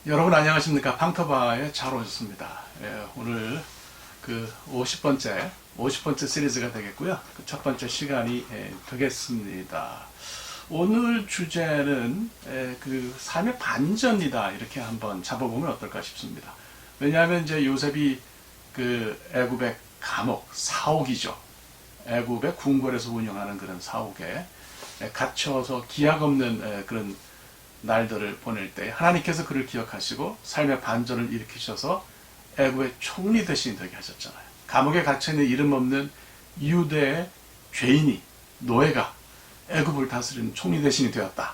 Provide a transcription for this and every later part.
여러분 안녕하십니까? 방터바에 잘 오셨습니다. 오늘 그 50번째 시리즈가 되겠고요. 그 첫 번째 시간이 되겠습니다. 오늘 주제는 그 삶의 반전이다 이렇게 한번 잡아보면 어떨까 싶습니다. 왜냐하면 이제 요셉이 그 애굽의 감옥 사옥이죠. 애굽의 궁궐에서 운영하는 그런 사옥에 갇혀서 기약 없는 그런 날들을 보낼 때 하나님께서 그를 기억하시고 삶의 반전을 일으키셔서 애굽의 총리 대신이 되게 하셨잖아요. 감옥에 갇혀있는 이름 없는 유대의 죄인이 노예가 애굽을 다스리는 총리 대신이 되었다.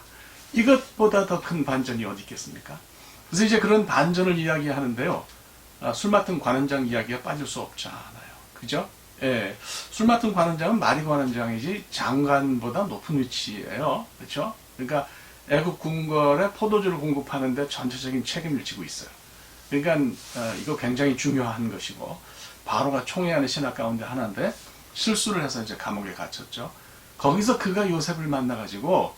이것보다 더 큰 반전이 어디 있겠습니까? 그래서 이제 그런 반전을 이야기하는데요. 술 맡은 관원장 이야기가 빠질 수 없잖아요. 그죠? 예, 술 맡은 관원장은 마리 관원장이지 장관보다 높은 위치예요. 그렇죠? 그러니까 애굽 궁궐에 포도주를 공급하는데 전체적인 책임을 지고 있어요. 그러니까 이거 굉장히 중요한 것이고 바로가 총애하는 신하 가운데 하나인데 실수를 해서 이제 감옥에 갇혔죠. 거기서 그가 요셉을 만나가지고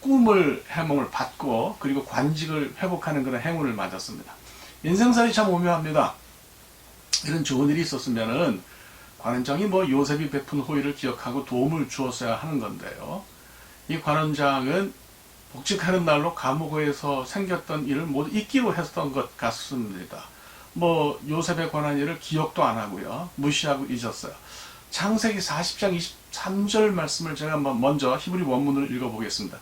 꿈을 해몽을 받고 그리고 관직을 회복하는 그런 행운을 맞았습니다. 인생살이 참 오묘합니다. 이런 좋은 일이 있었으면은 관원장이 뭐 요셉이 베푼 호의를 기억하고 도움을 주었어야 하는 건데요. 이 관원장은 복직하는 날로 감옥에서 생겼던 일을 모두 잊기로 했던 것 같습니다. 뭐 요셉에 관한 일을 기억도 안 하고요. 무시하고 잊었어요. 창세기 40장 23절 말씀을 제가 먼저 히브리 원문을 읽어보겠습니다.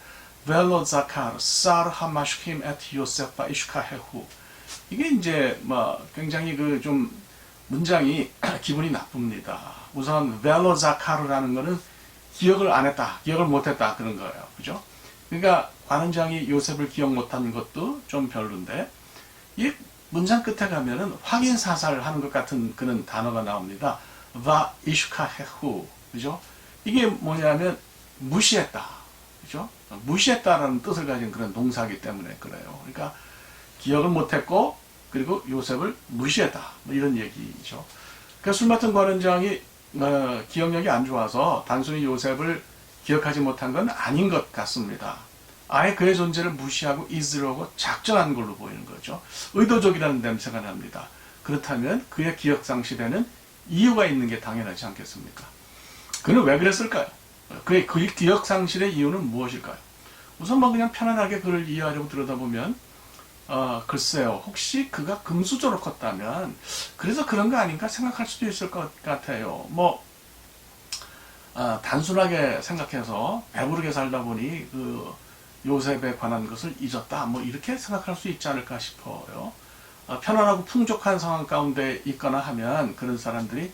벨로 자카르 사르 하마슈킴 에트 요세파 이슈카헤후. 이게 이제 뭐 굉장히 그 좀 문장이 기분이 나쁩니다. 우선 벨로 자카르라는 거는 기억을 안 했다, 기억을 못 했다 그런 거예요. 그죠? 그러니까 관원장이 요셉을 기억 못하는 것도 좀 별론데 이 문장 끝에 가면은 확인 사살을 하는 것 같은 그런 단어가 나옵니다. 바 이슈카헤후, 그죠? 이게 뭐냐면 무시했다, 그죠? 무시했다라는 뜻을 가진 그런 동사이기 때문에 그래요. 그러니까 기억을 못했고 그리고 요셉을 무시했다, 뭐 이런 얘기죠. 그러니까 술 맡은 관원장이 기억력이 안 좋아서 단순히 요셉을 기억하지 못한 건 아닌 것 같습니다. 아예 그의 존재를 무시하고 잊으려고 작정한 걸로 보이는 거죠. 의도적이라는 냄새가 납니다. 그렇다면 그의 기억 상실에는 이유가 있는 게 당연하지 않겠습니까? 그는 왜 그랬을까요? 그의 기억 상실의 이유는 무엇일까요? 우선 뭐 그냥 편안하게 그를 이해하려고 들여다보면 글쎄요, 혹시 그가 금수저로 컸다면 그래서 그런 거 아닌가 생각할 수도 있을 것 같아요. 뭐 단순하게 생각해서 배부르게 살다 보니 그 요셉에 관한 것을 잊었다, 뭐 이렇게 생각할 수 있지 않을까 싶어요. 편안하고 풍족한 상황 가운데 있거나 하면 그런 사람들이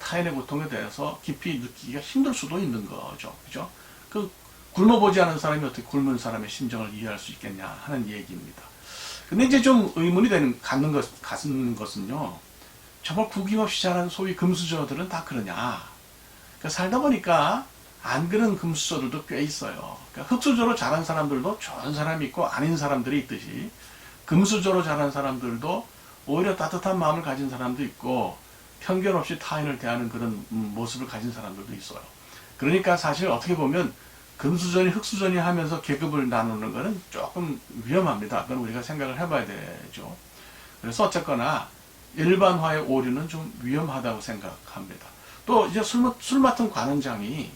타인의 고통에 대해서 깊이 느끼기가 힘들 수도 있는 거죠. 그죠? 그 굶어보지 않은 사람이 어떻게 굶은 사람의 심정을 이해할 수 있겠냐 하는 얘기입니다. 근데 이제 좀 의문이 갖는 것은요, 정말 구김없이 자란 소위 금수저들은 다 그러냐? 그러니까 살다 보니까 안 그런 금수저들도 꽤 있어요. 그러니까 흙수저로 자란 사람들도 좋은 사람이 있고 아닌 사람들이 있듯이 금수저로 자란 사람들도 오히려 따뜻한 마음을 가진 사람도 있고 편견 없이 타인을 대하는 그런 모습을 가진 사람들도 있어요. 그러니까 사실 어떻게 보면 금수저니 흙수저니 하면서 계급을 나누는 것은 조금 위험합니다. 그건 우리가 생각을 해봐야 되죠. 그래서 어쨌거나 일반화의 오류는 좀 위험하다고 생각합니다. 또 이제 술 맡은 관원장이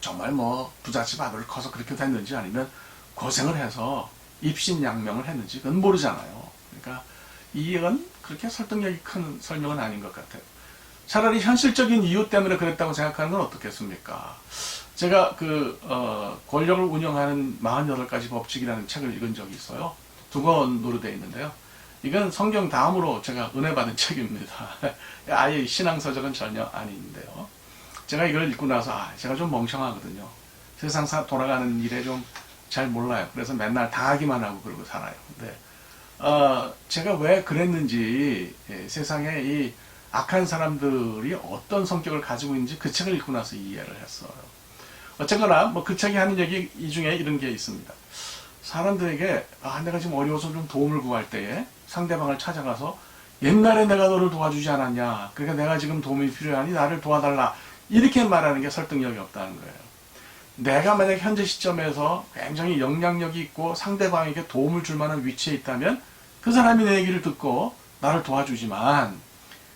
정말 뭐 부잣집 아들 커서 그렇게 됐는지 아니면 고생을 해서 입신양명을 했는지 그건 모르잖아요. 그러니까 이건 그렇게 설득력이 큰 설명은 아닌 것 같아요. 차라리 현실적인 이유 때문에 그랬다고 생각하는 건 어떻겠습니까? 제가 권력을 운영하는 48가지 법칙이라는 책을 읽은 적이 있어요. 2권으로 되어 있는데요. 이건 성경 다음으로 제가 은혜 받은 책입니다. 아예 신앙서적은 전혀 아닌데요. 제가 이걸 읽고 나서 제가 좀 멍청하거든요. 세상 돌아가는 일에 좀 잘 몰라요. 그래서 맨날 당하기만 하고 그러고 살아요. 근데 제가 왜 그랬는지, 세상에 이 악한 사람들이 어떤 성격을 가지고 있는지 그 책을 읽고 나서 이해를 했어요. 어쨌거나 뭐 그 책이 하는 얘기 이 중에 이런 게 있습니다. 사람들에게 내가 지금 어려워서 좀 도움을 구할 때에 상대방을 찾아가서 옛날에 내가 너를 도와주지 않았냐, 그러니까 내가 지금 도움이 필요하니 나를 도와달라, 이렇게 말하는 게 설득력이 없다는 거예요. 내가 만약 현재 시점에서 굉장히 영향력이 있고 상대방에게 도움을 줄 만한 위치에 있다면 그 사람이 내 얘기를 듣고 나를 도와주지만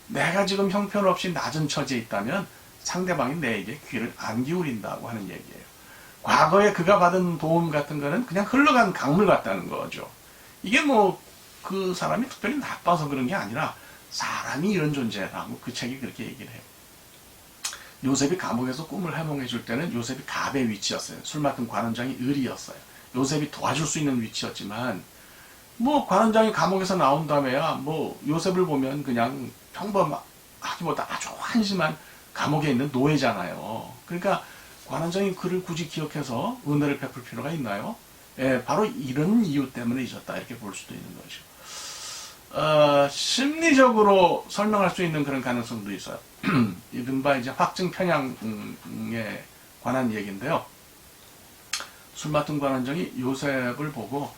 내가 지금 형편없이 낮은 처지에 있다면 상대방이 내게 귀를 안 기울인다고 하는 얘기예요. 과거에 그가 받은 도움 같은 거는 그냥 흘러간 강물 같다는 거죠. 이게 뭐 그 사람이 특별히 나빠서 그런 게 아니라 사람이 이런 존재라고 그 책이 그렇게 얘기를 해요. 요셉이 감옥에서 꿈을 해몽해 줄 때는 요셉이 갑의 위치였어요. 술 맡은 관원장이 을이었어요. 요셉이 도와줄 수 있는 위치였지만 뭐 관원장이 감옥에서 나온 다음에야 뭐 요셉을 보면 그냥 평범하기보다 아주 한심한 감옥에 있는 노예잖아요. 그러니까 관원장이 그를 굳이 기억해서 은혜를 베풀 필요가 있나요? 예, 바로 이런 이유 때문에 잊었다 이렇게 볼 수도 있는 거죠. 심리적으로 설명할 수 있는 그런 가능성도 있어요. 이른바 이제 확증 편향에 관한 얘기인데요. 술 맡은 관원장이 요셉을 보고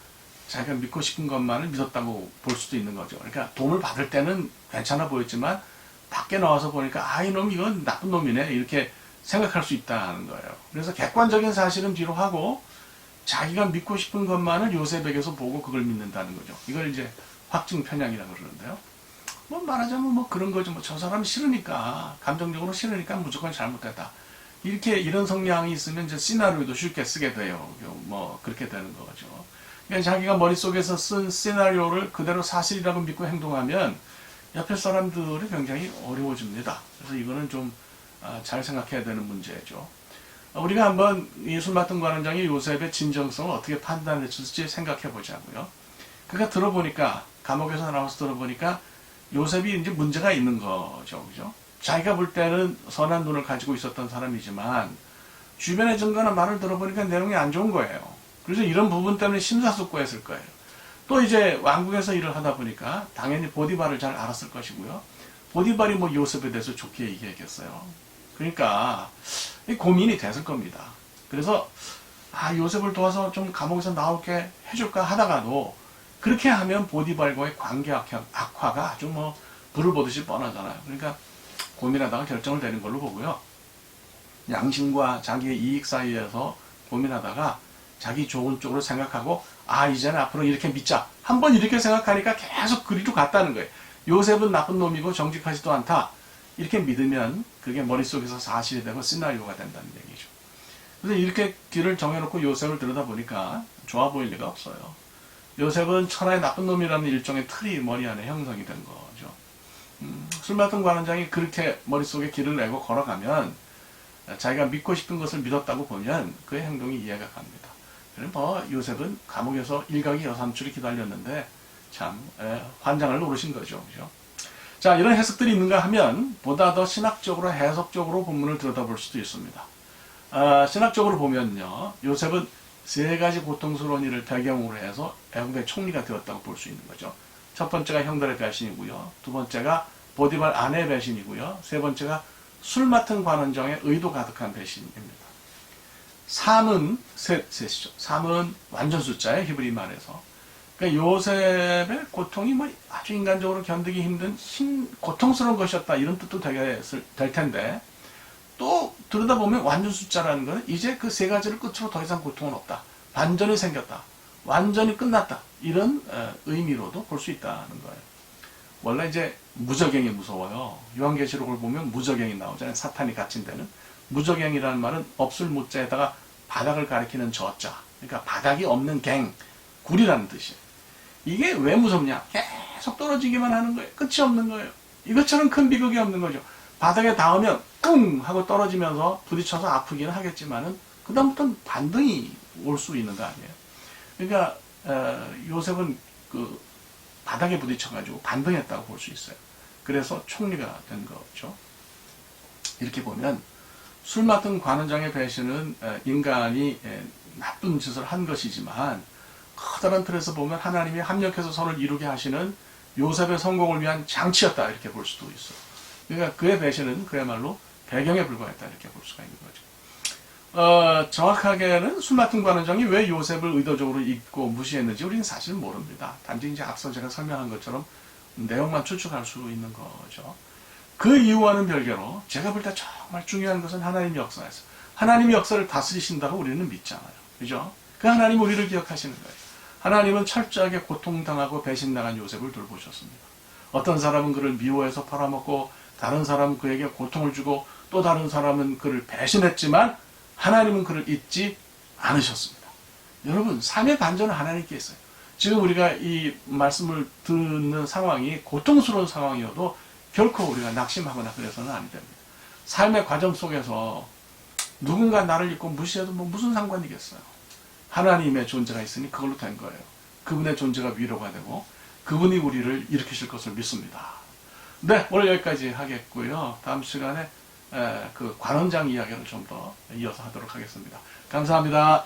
자기가 믿고 싶은 것만을 믿었다고 볼 수도 있는 거죠. 그러니까 도움을 받을 때는 괜찮아 보였지만 밖에 나와서 보니까 아 이놈 이건 나쁜 놈이네 이렇게 생각할 수 있다는 거예요. 그래서 객관적인 사실은 뒤로 하고 자기가 믿고 싶은 것만을 요셉에게서 보고 그걸 믿는다는 거죠. 이걸 이제 확증 편향이라고 그러는데요. 뭐 말하자면 뭐 그런 거죠. 뭐 저 사람 싫으니까 감정적으로 싫으니까 무조건 잘못됐다. 이렇게 이런 성향이 있으면 이제 시나리오도 쉽게 쓰게 돼요. 뭐 그렇게 되는 거죠. 그러니까 자기가 머릿속에서 쓴 시나리오를 그대로 사실이라고 믿고 행동하면 옆에 사람들이 굉장히 어려워집니다. 그래서 이거는 좀 잘 생각해야 되는 문제죠. 우리가 한번 이 술 맡은 관원장이 요셉의 진정성을 어떻게 판단했을지 생각해 보자고요. 그러니까 들어보니까 감옥에서 나와서 들어보니까 요셉이 이제 문제가 있는 거죠. 그죠? 자기가 볼 때는 선한 눈을 가지고 있었던 사람이지만 주변의 증거나 말을 들어보니까 내용이 안 좋은 거예요. 그래서 이런 부분 때문에 심사숙고했을 거예요. 또 이제 왕궁에서 일을 하다 보니까 당연히 보디발을 잘 알았을 것이고요. 보디발이 뭐 요셉에 대해서 좋게 얘기했겠어요. 그러니까 고민이 됐을 겁니다. 그래서 요셉을 도와서 좀 감옥에서 나오게 해줄까 하다가도 그렇게 하면 보디발과의 관계 악화가 아주 뭐 불을 보듯이 뻔하잖아요. 그러니까 고민하다가 결정을 내린 걸로 보고요. 양심과 자기의 이익 사이에서 고민하다가 자기 좋은 쪽으로 생각하고 이제는 앞으로 이렇게 믿자. 한번 이렇게 생각하니까 계속 그리로 갔다는 거예요. 요셉은 나쁜 놈이고 정직하지도 않다. 이렇게 믿으면 그게 머릿속에서 사실이 되고 시나리오가 된다는 얘기죠. 그래서 이렇게 길을 정해놓고 요셉을 들여다보니까 좋아 보일 리가 없어요. 요셉은 천하의 나쁜 놈이라는 일종의 틀이 머리 안에 형성이 된 거죠. 술 맡은 관원장이 그렇게 머릿속에 길을 내고 걸어가면 자기가 믿고 싶은 것을 믿었다고 보면 그의 행동이 이해가 갑니다. 그럼 요셉은 감옥에서 일각이 여삼출이 기다렸는데 참 환장을 노르신 거죠. 그죠? 자, 이런 해석들이 있는가 하면 보다 더 신학적으로 해석적으로 본문을 들여다볼 수도 있습니다. 신학적으로 보면요. 요셉은 세 가지 고통스러운 일을 배경으로 해서 애국의 총리가 되었다고 볼 수 있는 거죠. 첫 번째가 형들의 배신이고요. 두 번째가 보디발 아내의 배신이고요. 세 번째가 술 맡은 관원장의 의도 가득한 배신입니다. 3은 셋이죠. 3은 완전 숫자예요. 히브리 말에서. 그러니까 요셉의 고통이 뭐 아주 인간적으로 견디기 힘든 고통스러운 것이었다. 이런 뜻도 될 텐데 또 들여다보면 완전 숫자라는 것은 이제 그 세 가지를 끝으로 더 이상 고통은 없다. 반전이 생겼다. 완전히 끝났다. 이런 의미로도 볼 수 있다는 거예요. 원래 이제 무저갱이 무서워요. 요한계시록을 보면 무저갱이 나오잖아요. 사탄이 갇힌 데는. 무저갱이라는 말은 없을 무자에다가 바닥을 가리키는 저자. 그러니까 바닥이 없는 갱, 굴이라는 뜻이에요. 이게 왜 무섭냐? 계속 떨어지기만 하는 거예요. 끝이 없는 거예요. 이것처럼 큰 비극이 없는 거죠. 바닥에 닿으면 꿍 하고 떨어지면서 부딪혀서 아프기는 하겠지만은 그 다음부터는 반등이 올 수 있는 거 아니에요. 그러니까 요셉은 그 바닥에 부딪혀가지고 반등했다고 볼 수 있어요. 그래서 총리가 된 거죠. 이렇게 보면 술 맡은 관원장의 배신은 인간이 나쁜 짓을 한 것이지만 커다란 틀에서 보면 하나님이 합력해서 서로를 이루게 하시는 요셉의 성공을 위한 장치였다 이렇게 볼 수도 있어요. 그러니까 그의 배신은 그야말로 배경에 불과했다 이렇게 볼 수가 있는 거죠. 정확하게는 술 맡은 관원장이 왜 요셉을 의도적으로 잊고 무시했는지 우리는 사실 모릅니다. 단지 이제 앞서 제가 설명한 것처럼 내용만 추측할 수 있는 거죠. 그 이유와는 별개로 제가 볼 때 정말 중요한 것은 하나님의 역사에서 하나님이 역사를 다스리신다고 우리는 믿잖아요. 그죠? 그 하나님 우리를 기억하시는 거예요. 하나님은 철저하게 고통당하고 배신당한 요셉을 돌보셨습니다. 어떤 사람은 그를 미워해서 팔아먹고 다른 사람은 그에게 고통을 주고 또 다른 사람은 그를 배신했지만 하나님은 그를 잊지 않으셨습니다. 여러분, 삶의 반전은 하나님께 있어요. 지금 우리가 이 말씀을 듣는 상황이 고통스러운 상황이어도 결코 우리가 낙심하거나 그래서는 안 됩니다. 삶의 과정 속에서 누군가 나를 잊고 무시해도 뭐 무슨 상관이겠어요. 하나님의 존재가 있으니 그걸로 된 거예요. 그분의 존재가 위로가 되고 그분이 우리를 일으키실 것을 믿습니다. 네, 오늘 여기까지 하겠고요. 다음 시간에 그 관원장 이야기를 좀 더 이어서 하도록 하겠습니다. 감사합니다.